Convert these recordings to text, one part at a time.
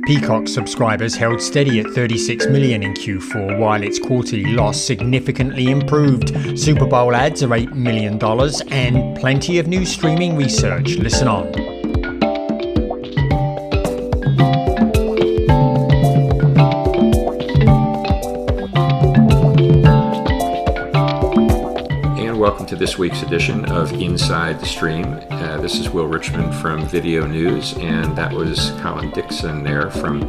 Peacock subscribers held steady at 36 million in Q4, while its quarterly loss significantly improved. Super Bowl ads are $8 million and plenty of new streaming research. Listen on. Welcome to this week's edition of Inside the Stream. This is Will Richmond from Video News, and that was Colin Dixon there from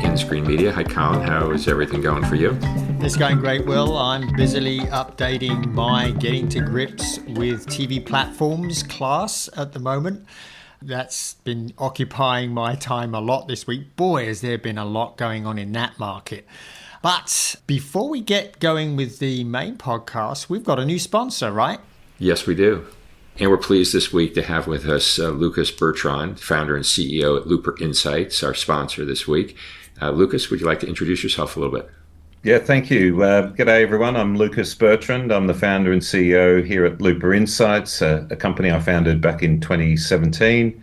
In-Screen Media. Hi, Colin. How is everything going for you? It's going great, Will. I'm busily updating my Getting to Grips with TV Platforms class at the moment. That's been occupying my time a lot this week. Boy, has there been a lot going on in that market. But before we get going with the main podcast, we've got a new sponsor, right? Yes, we do. And we're pleased this week to have with us Lucas Bertrand, founder and CEO at Looper Insights, our sponsor this week. Lucas, would you like to introduce yourself a little bit? Yeah, thank you. G'day, everyone. I'm Lucas Bertrand. I'm the founder and CEO here at Looper Insights, a company I founded back in 2017.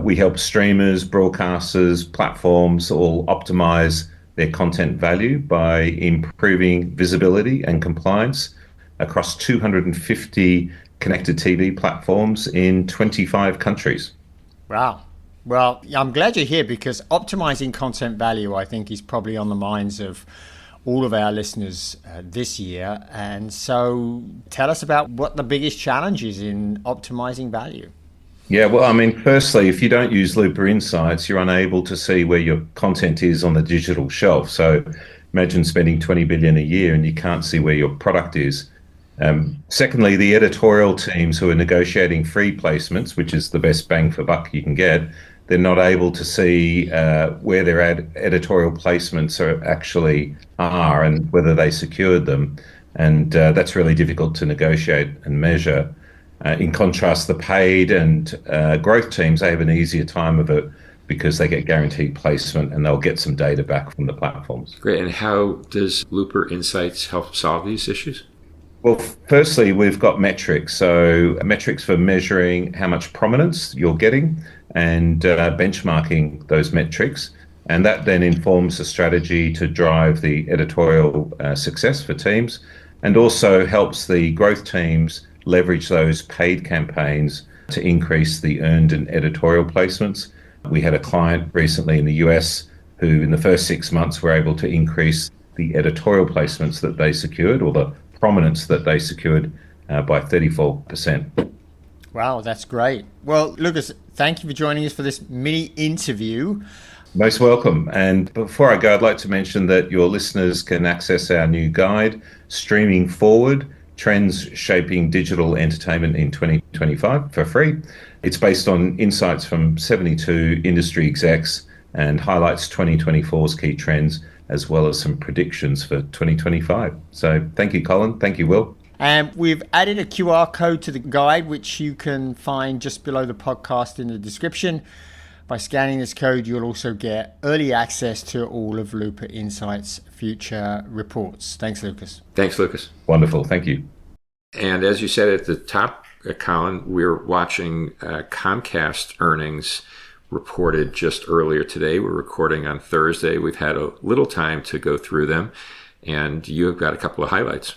We help streamers, broadcasters, platforms all optimize their content value by improving visibility and compliance across 250 connected TV platforms in 25 countries. Wow. Well, I'm glad you're here because optimizing content value, I think, is probably on the minds of all of our listeners this year. And so tell us about what the biggest challenge is in optimizing value. Yeah, well, I mean, firstly, if you don't use Looper Insights, you're unable to see where your content is on the digital shelf. So imagine spending $20 billion a year and you can't see where your product is. Secondly, the editorial teams who are negotiating free placements, which is the best bang for buck you can get, they're not able to see where their editorial placements actually are and whether they secured them. And that's really difficult to negotiate and measure. In contrast, the paid and growth teams, they have an easier time of it because they get guaranteed placement and they'll get some data back from the platforms. Great. And how does Looper Insights help solve these issues? Well, firstly, we've got metrics. So metrics for measuring how much prominence you're getting and benchmarking those metrics. And that then informs a strategy to drive the editorial success for teams and also helps the growth teams leverage those paid campaigns to increase the earned and editorial placements. We had a client recently in the US who in the first 6 months were able to increase the editorial placements that they secured or the prominence that they secured by 34%. Wow, that's great. Well, Lucas, thank you for joining us for this mini interview. Most welcome. And before I go, I'd like to mention that your listeners can access our new guide, Streaming Forward, Trends Shaping Digital Entertainment in 2025 for free. It's based on insights from 72 industry execs and highlights 2024's key trends as well as some predictions for 2025. So thank you, Colin. Thank you, Will. And we've added a QR code to the guide, which you can find just below the podcast in the description. By scanning this code, you'll also get early access to all of Looper Insights' future reports. Thanks, Lucas. Thanks, Lucas. Wonderful. Thank you. And as you said at the top, Colin, we're watching Comcast earnings reported just earlier today. We're recording on Thursday. We've had a little time to go through them, and you've got a couple of highlights.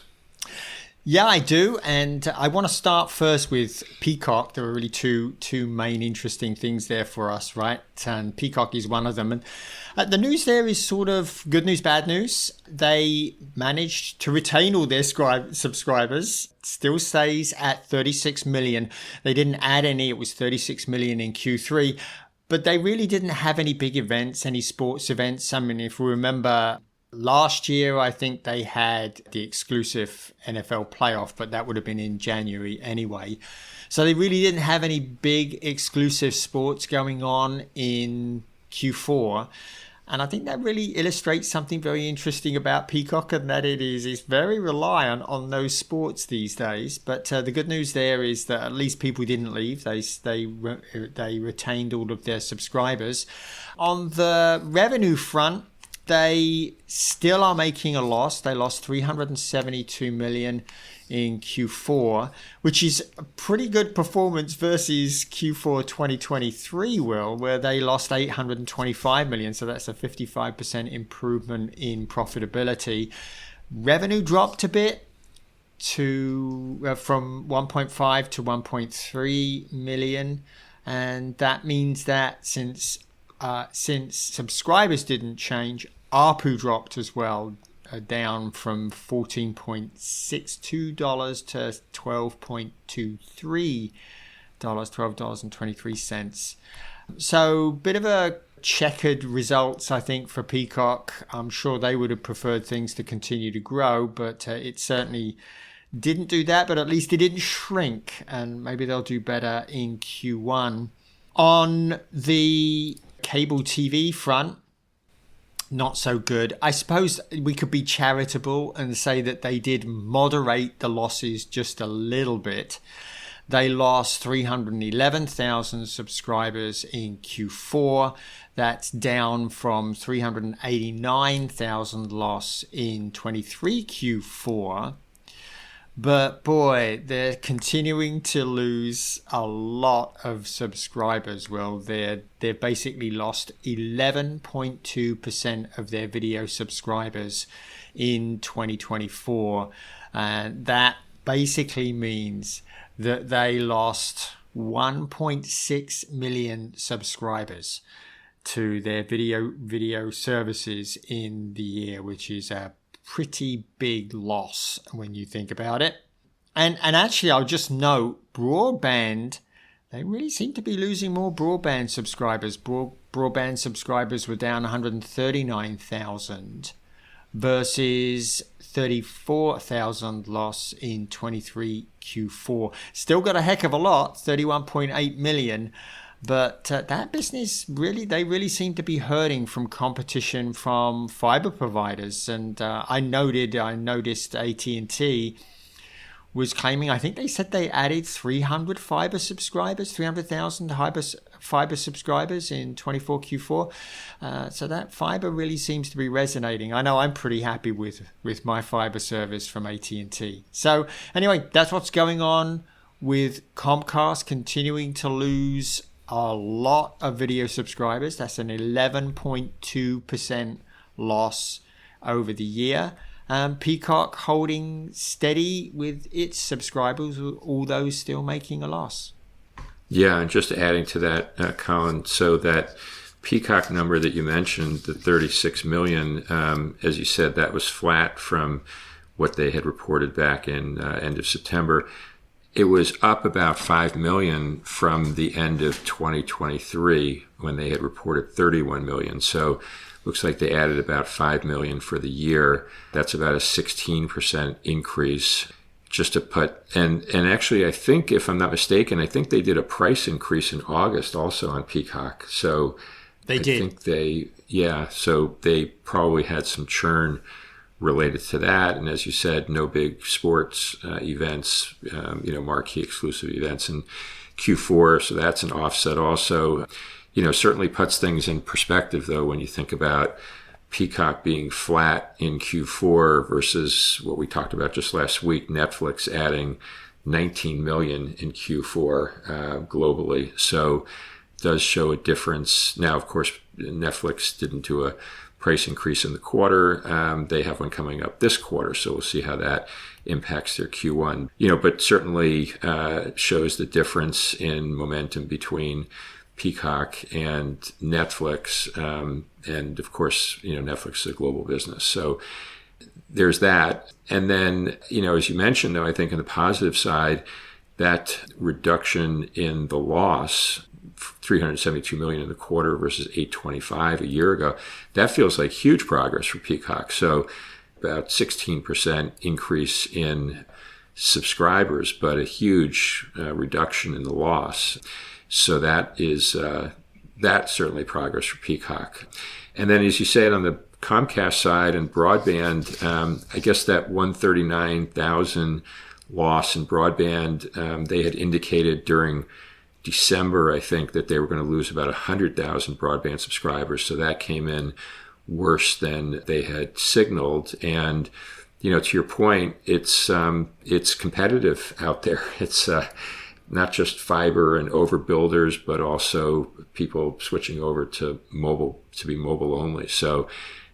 Yeah, I do. And I want to start first with Peacock. There are really two main interesting things there for us, right? And Peacock is one of them. And the news there is sort of good news, bad news. They managed to retain all their subscribers. Still stays at 36 million. They didn't add any. It was 36 million in Q3. But they really didn't have any big events, any sports events. I mean, if we remember last year, I think they had the exclusive NFL playoff, but that would have been in January anyway. So they really didn't have any big exclusive sports going on in Q4. And I think that really illustrates something very interesting about Peacock, and that it's very reliant on those sports these days. But the good news there is that at least people didn't leave. They retained all of their subscribers. On the revenue front, they still are making a loss. They lost $372 million in Q4, which is a pretty good performance versus Q4 2023, where they lost $825 million. So that's a 55% improvement in profitability. Revenue dropped a bit from 1.5 to 1.3 million. And that means that since subscribers didn't change, ARPU dropped as well, down from $14.62 to $12.23, $12.23. So bit of a checkered results, I think, for Peacock. I'm sure they would have preferred things to continue to grow, but it certainly didn't do that. But at least it didn't shrink, and maybe they'll do better in Q1. On the cable TV front, not so good. I suppose we could be charitable and say that they did moderate the losses just a little bit. They lost 311,000 subscribers in Q4. That's down from 389,000 loss in 23 Q4. But boy, they're continuing to lose a lot of subscribers. Well, they've basically lost 11.2% of their video subscribers in 2024. And that basically means that they lost 1.6 million subscribers to their video services in the year, which is a pretty big loss when you think about it. And actually, I'll just note, broadband, they really seem to be losing more broadband subscribers. Broadband subscribers were down 139,000 versus 34,000 loss in 23 Q4. Still got a heck of a lot, 31.8 million. But that business, they really seem to be hurting from competition from fiber providers. And I noticed AT&T was claiming, I think they said they added 300,000 fiber fiber subscribers in 24 Q4. So that fiber really seems to be resonating. I know I'm pretty happy with my fiber service from AT&T. So anyway, that's what's going on with Comcast, continuing to lose a lot of video subscribers. That's an 11.2% loss over the year. Peacock holding steady with its subscribers, although still making a loss. Yeah, and just adding to that, Colin, so that Peacock number that you mentioned, the 36 million, as you said, that was flat from what they had reported back in end of September. It was up about 5 million from the end of 2023 when they had reported 31 million. So looks like they added about 5 million for the year. That's about a 16% increase. Just to put, and actually, I think, if I'm not mistaken, I think they did a price increase in August also on Peacock. So they did. So they probably had some churn related to that. And as you said, no big sports events, marquee exclusive events in Q4. So that's an offset also. Certainly puts things in perspective, though, when you think about Peacock being flat in Q4 versus what we talked about just last week, Netflix adding 19 million in Q4 globally. So it does show a difference. Now, of course, Netflix didn't do a price increase in the quarter. They have one coming up this quarter, so we'll see how that impacts their Q1. But certainly shows the difference in momentum between Peacock and Netflix, and of course, Netflix is a global business. So there's that. And then, as you mentioned, though, I think on the positive side, that reduction in the loss, 372 million in the quarter versus 825 a year ago, that feels like huge progress for Peacock. So about 16% increase in subscribers, but a huge reduction in the loss. So that is that's certainly progress for Peacock. And then, as you said, on the Comcast side and broadband, I guess that 139,000 loss in broadband, they had indicated during December, I think, that they were going to lose about 100,000 broadband subscribers. So that came in worse than they had signaled. And, to your point, it's competitive out there. It's not just fiber and overbuilders, but also people switching over to be mobile only. So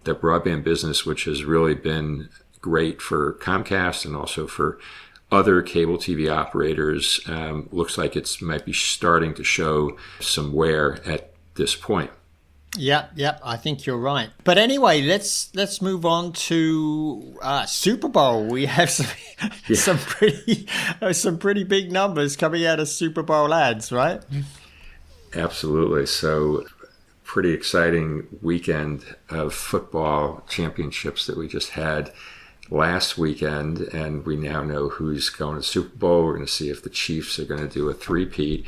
the broadband business, which has really been great for Comcast and also for other cable TV operators, looks like it might be starting to show some wear at this point. Yep, I think you're right. But anyway, let's move on to Super Bowl. We have some pretty big numbers coming out of Super Bowl ads, right? Absolutely. So pretty exciting weekend of football championships that we just had last weekend, and we now know who's going to the Super Bowl. We're going to see if the Chiefs are going to do a three-peat.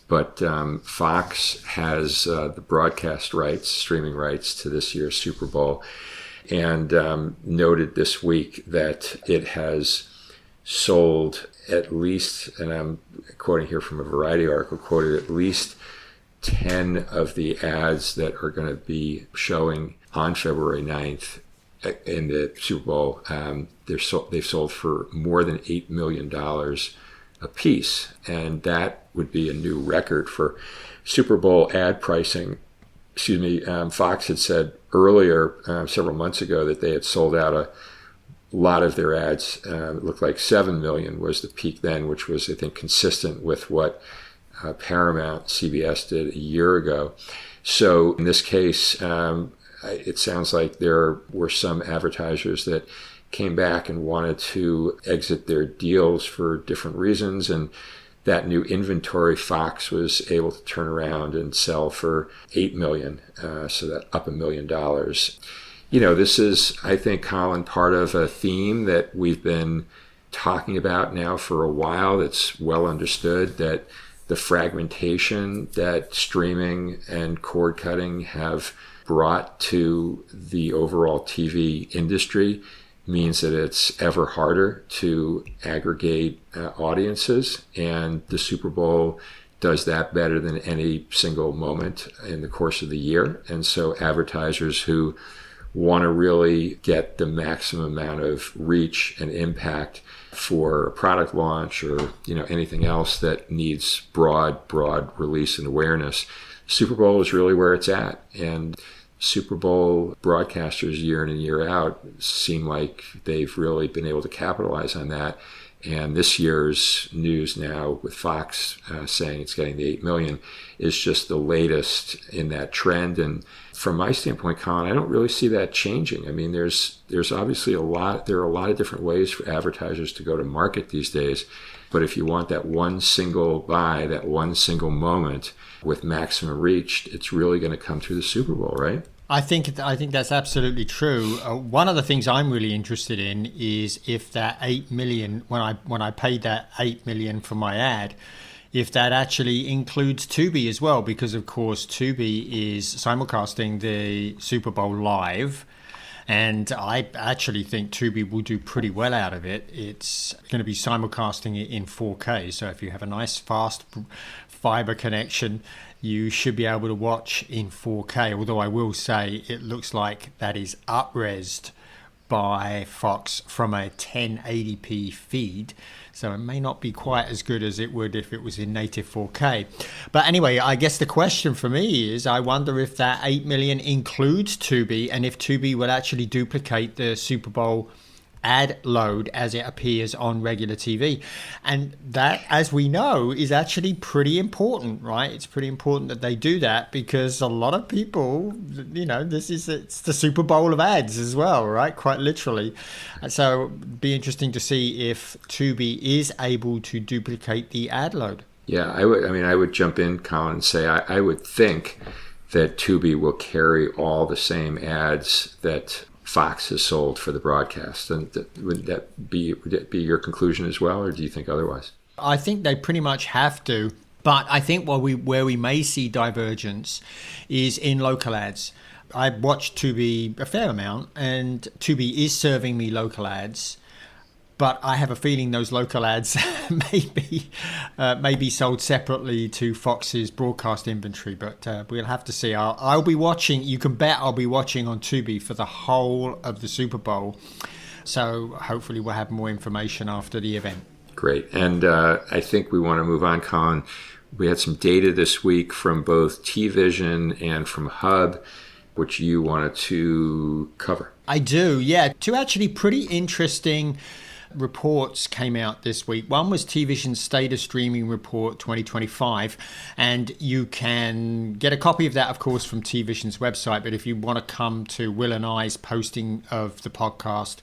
But Fox has the broadcast rights, streaming rights to this year's Super Bowl, and noted this week that it has sold at least, and I'm quoting here from a Variety article, quoted at least 10 of the ads that are going to be showing on February 9th in the Super Bowl. They've sold for more than $8 million a piece, and that would be a new record for Super Bowl ad pricing. Fox had said earlier, several months ago, that they had sold out a lot of their ads. It looked like 7 million was the peak then, which was, I think, consistent with what Paramount CBS did a year ago. So in this case, it sounds like there were some advertisers that came back and wanted to exit their deals for different reasons, and that new inventory Fox was able to turn around and sell for $8 million, so that up $1 million. This is, I think, Colin, part of a theme that we've been talking about now for a while. That's well understood, that the fragmentation that streaming and cord cutting have brought to the overall TV industry means that it's ever harder to aggregate audiences, and the Super Bowl does that better than any single moment in the course of the year. And so advertisers who want to really get the maximum amount of reach and impact for a product launch or anything else that needs broad release and awareness, Super Bowl is really where it's at. And Super Bowl broadcasters year in and year out seem like they've really been able to capitalize on that. And this year's news now with Fox saying it's getting the $8 million is just the latest in that trend. And from my standpoint, Colin, I don't really see that changing. I mean, there's obviously there are a lot of different ways for advertisers to go to market these days. But if you want that one single buy, that one single moment with maximum reach, it's really going to come through the Super Bowl, right? I think that's absolutely true. One of the things I'm really interested in is if that 8 million, when I paid that 8 million for my ad, if that actually includes Tubi as well, because of course Tubi is simulcasting the Super Bowl live. And I actually think Tubi will do pretty well out of it. It's going to be simulcasting it in 4K. So if you have a nice fast fiber connection, you should be able to watch in 4K. Although I will say it looks like that is up-resed by Fox from a 1080p feed. So it may not be quite as good as it would if it was in native 4K. But anyway, I guess the question for me is, I wonder if that 8 million includes Tubi, and if Tubi will actually duplicate the Super Bowl ad load as it appears on regular TV. And that, as we know, is actually pretty important, right? It's pretty important that they do that, because a lot of people, it's the Super Bowl of ads as well, right? Quite literally. So it'd be interesting to see if Tubi is able to duplicate the ad load. Yeah, I would jump in, Colin, and say I would think that Tubi will carry all the same ads that Fox has sold for the broadcast. And would that be your conclusion as well, or do you think otherwise? I think they pretty much have to, but I think where we may see divergence is in local ads. I watched Tubi a fair amount, and Tubi is serving me local ads, but I have a feeling those local ads may be sold separately to Fox's broadcast inventory, but we'll have to see. I'll be watching. You can bet I'll be watching on Tubi for the whole of the Super Bowl. So hopefully we'll have more information after the event. Great. And I think we want to move on, Colin. We had some data this week from both TVision and from Hub, which you wanted to cover. I do, yeah. Two actually pretty interesting reports came out this week. One was TVision's State of Streaming Report 2025, and you can get a copy of that, of course, from TVision's website. But if you want to come to Will and I's posting of the podcast,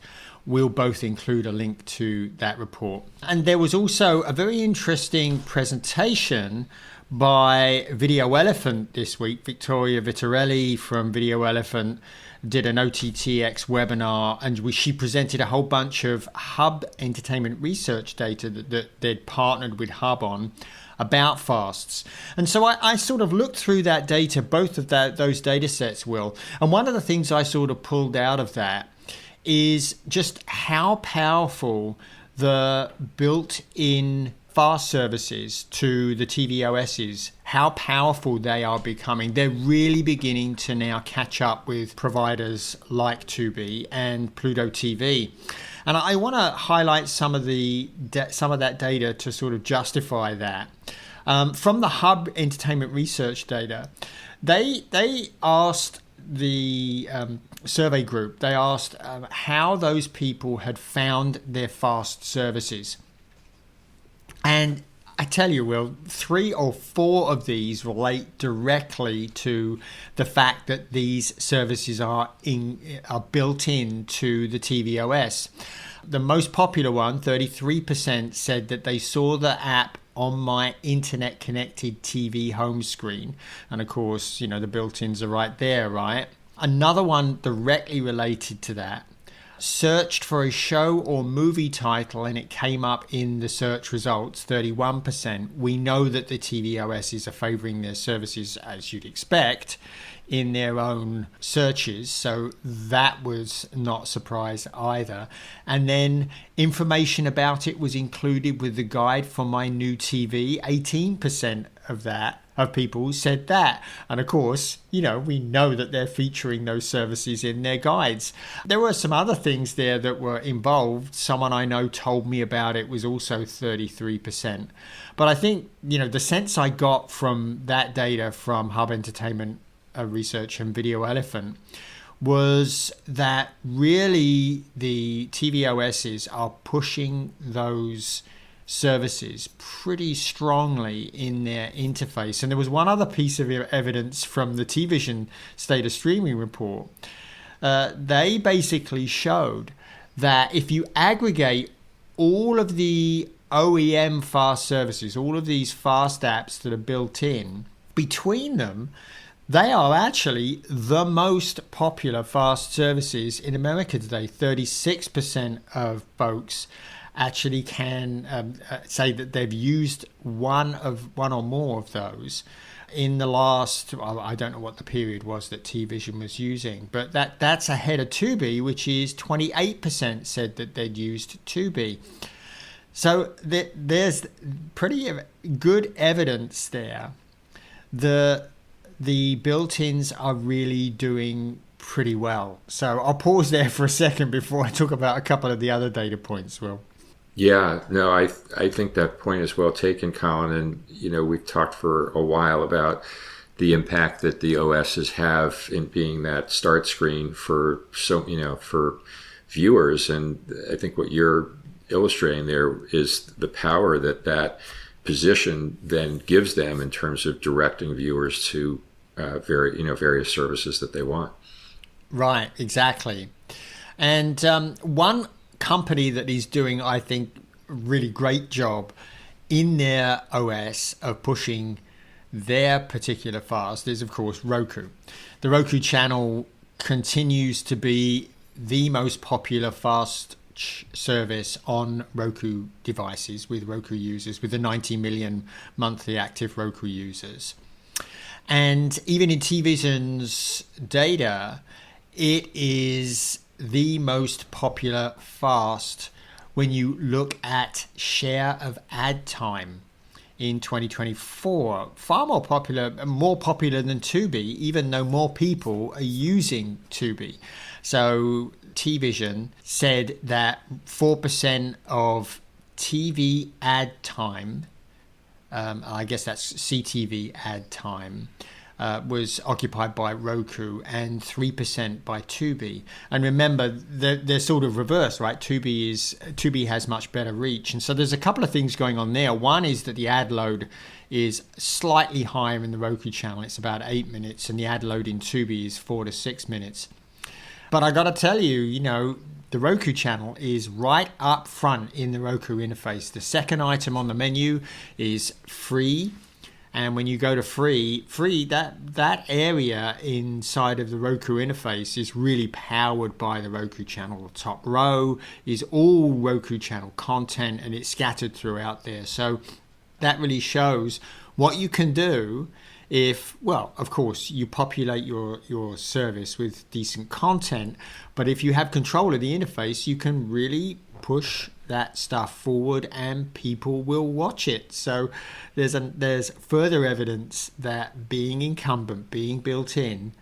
we'll both include a link to that report. And there was also a very interesting presentation by Video Elephant this week. Victoria Vitarelli from Video Elephant did an OTTX webinar, and she presented a whole bunch of Hub entertainment research data that they'd partnered with Hub on about fasts. And so I sort of looked through that data, both of those data sets, Will. And one of the things I sort of pulled out of that is just how powerful the built-in fast services to the TV OSs, how powerful they are becoming. They're really beginning to now catch up with providers like Tubi and Pluto TV. And I want to highlight some of that data to sort of justify that. From the Hub entertainment research data, they asked the survey group, they asked how those people had found their fast services. And I tell you, Will, 3 or 4 of these relate directly to the fact that these services are built into the TV OS. The most popular one, 33%, said that they saw the app on my internet connected TV home screen. And of course, the built-ins are right there, right? Another one directly related to that, searched for a show or movie title and it came up in the search results, 31%. We know that the TV OSs are favoring their services, as you'd expect, in their own searches. So that was not a surprise either. And then information about it was included with the guide for my new TV. 18% of people said that. And of course, we know that they're featuring those services in their guides. There were some other things there that were involved. Someone I know told me about it was also 33%. But I think, the sense I got from that data from Hub Entertainment Research and Video Elephant was that really the TV OSs are pushing those services pretty strongly in their interface. And there was one other piece of evidence from the TVision State of Streaming report. They basically showed that if you aggregate all of the OEM fast services, all of these fast apps that are built in, between them, they are actually the most popular fast services in America today. 36% of folks actually can say that they've used one or more of those in the last, I don't know what the period was that TVision was using, but that's ahead of Tubi, which is 28% said that they'd used Tubi. So there's pretty good evidence there. The built-ins are really doing pretty well. So I'll pause there for a second before I talk about a couple of the other data points, Will. Yeah, no, I think that point is well taken, Colin. And, we've talked for a while about the impact that the OSs have in being that start screen for for viewers. And I think what you're illustrating there is the power that position then gives them in terms of directing viewers to various services that they want. Right, exactly. And one company that is doing, I think, a really great job in their OS of pushing their particular fast is, of course, Roku. The Roku channel continues to be the most popular fast service on Roku devices with Roku users, with the 90 million monthly active Roku users. And even in TVision's data, it is the most popular fast when you look at share of ad time in 2024. Far more popular than Tubi, even though more people are using Tubi. So TVision said that 4% of TV ad time, I guess that's CTV ad time, was occupied by Roku and 3% by Tubi. And remember, they're sort of reversed, right? Tubi has much better reach. And so there's a couple of things going on there. One is that the ad load is slightly higher in the Roku channel. It's about 8 minutes, and the ad load in Tubi is 4 to 6 minutes. But I got to tell you, the Roku channel is right up front in the Roku interface. The second item on the menu is free. And when you go to free, that area inside of the Roku interface is really powered by the Roku channel. The top row is all Roku channel content, and it's scattered throughout there. So that really shows what you can do if, well, of course, you populate your service with decent content. But if you have control of the interface, you can really push that stuff forward and people will watch it. So there's further evidence that being incumbent, being built in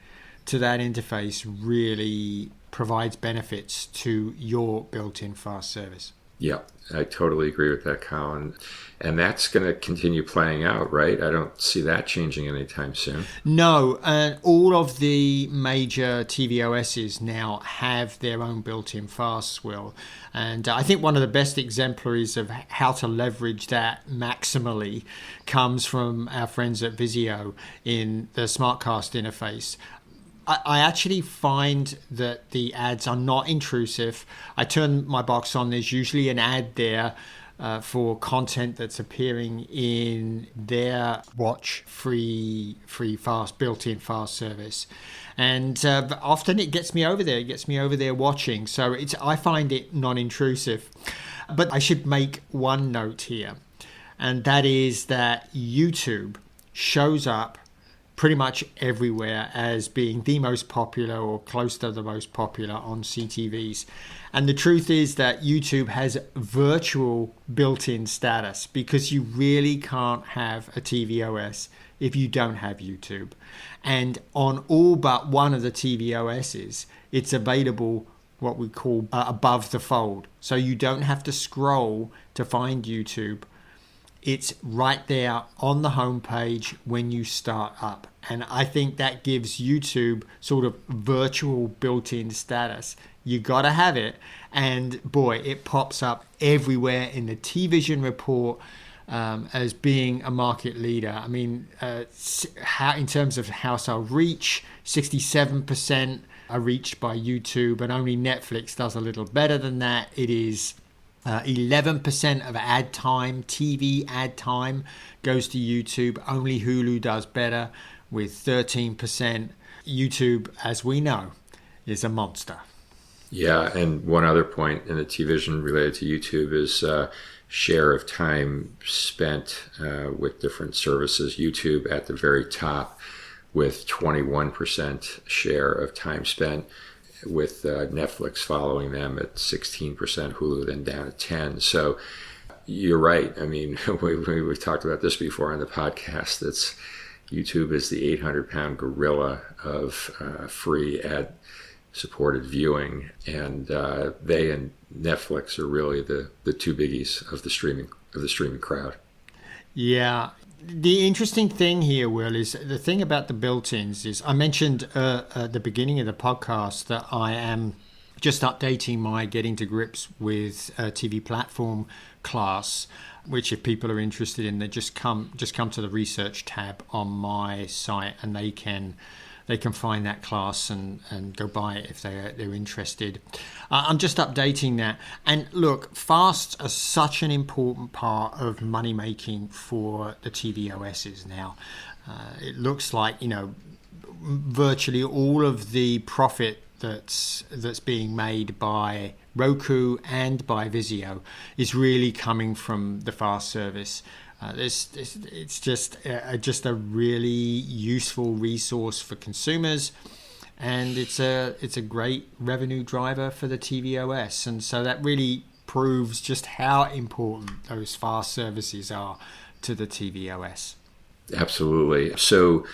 to that interface really provides benefits to your built-in fast service. Yeah, I totally agree with that, Colin. And that's going to continue playing out, right? I don't see that changing anytime soon. No, and all of the major TV OSs now have their own built-in fast will. And I think one of the best exemplaries of how to leverage that maximally comes from our friends at Vizio in the SmartCast interface. I actually find that the ads are not intrusive. I turn my box on. There's usually an ad there for content that's appearing in their watch free fast built-in fast service, and often it gets me over there. It gets me over there watching. So I find it non-intrusive. But I should make one note here, and that is that YouTube shows up pretty much everywhere as being the most popular or close to the most popular on CTVs. And the truth is that YouTube has virtual built-in status, because you really can't have a TV OS if you don't have YouTube. And on all but one of the TV OSs, it's available what we call above the fold. So you don't have to scroll to find YouTube. It's right there on the homepage when you start up. And I think that gives YouTube sort of virtual built-in status. You got to have it. And boy, it pops up everywhere in the TVision report as being a market leader. I mean, in terms of household reach, 67% are reached by YouTube, and only Netflix does a little better than that. It is 11% of ad time, TV ad time, goes to YouTube. Only Hulu does better with 13%. YouTube, as we know, is a monster. Yeah, and one other point in the TVision related to YouTube is share of time spent with different services. YouTube at the very top with 21% share of time spent, with Netflix following them at 16%, Hulu then down at 10%. So you're right. I mean, we've talked about this before on the podcast. YouTube is the 800-pound gorilla of free ad-supported viewing, and they and Netflix are really the two biggies of the streaming crowd. Yeah. The interesting thing here, Will, is the thing about the built-ins is I mentioned at the beginning of the podcast that I am just updating my Getting to Grips with TV Platform class, which if people are interested in, they just come to the research tab on my site and they can find that class and go buy it if they're interested. I'm just updating that. And look, fasts are such an important part of money making for the TV OSs now. It looks like, virtually all of the profit that's being made by Roku and by Vizio is really coming from the fast service. It's just a really useful resource for consumers, and it's a great revenue driver for the TV OS. And so that really proves just how important those fast services are to the tvOS. Absolutely. So,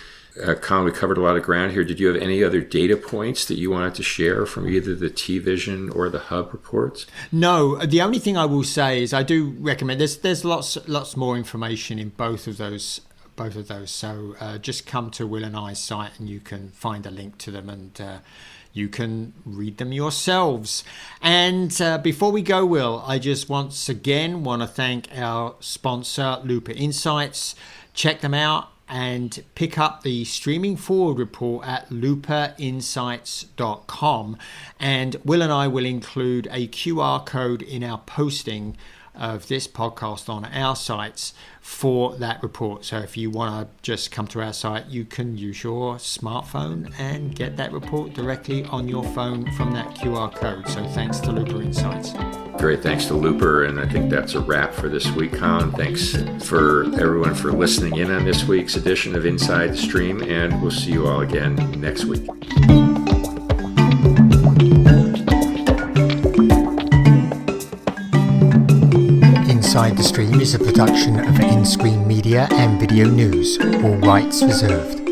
Colin, we covered a lot of ground here. Did you have any other data points that you wanted to share from either the T-Vision or the Hub reports? No, the only thing I will say is I do recommend there's lots more information in both of those. So just come to Will and I's site and you can find a link to them, and you can read them yourselves. And before we go, Will, I just once again want to thank our sponsor, Looper Insights. Check them out and pick up the Streaming Forward report at looperinsights.com. And Will and I will include a QR code in our posting of this podcast on our sites for that report. So if you want to just come to our site, you can use your smartphone and get that report directly on your phone from that QR code. So thanks to Looper Insights. Great, thanks to Looper, and I think that's a wrap for this week, Colin. Thanks for everyone for listening in on this week's edition of Inside the Stream, and we'll see you all again next week. Inside the Stream is a production of In-Screen Media and Video News, all rights reserved.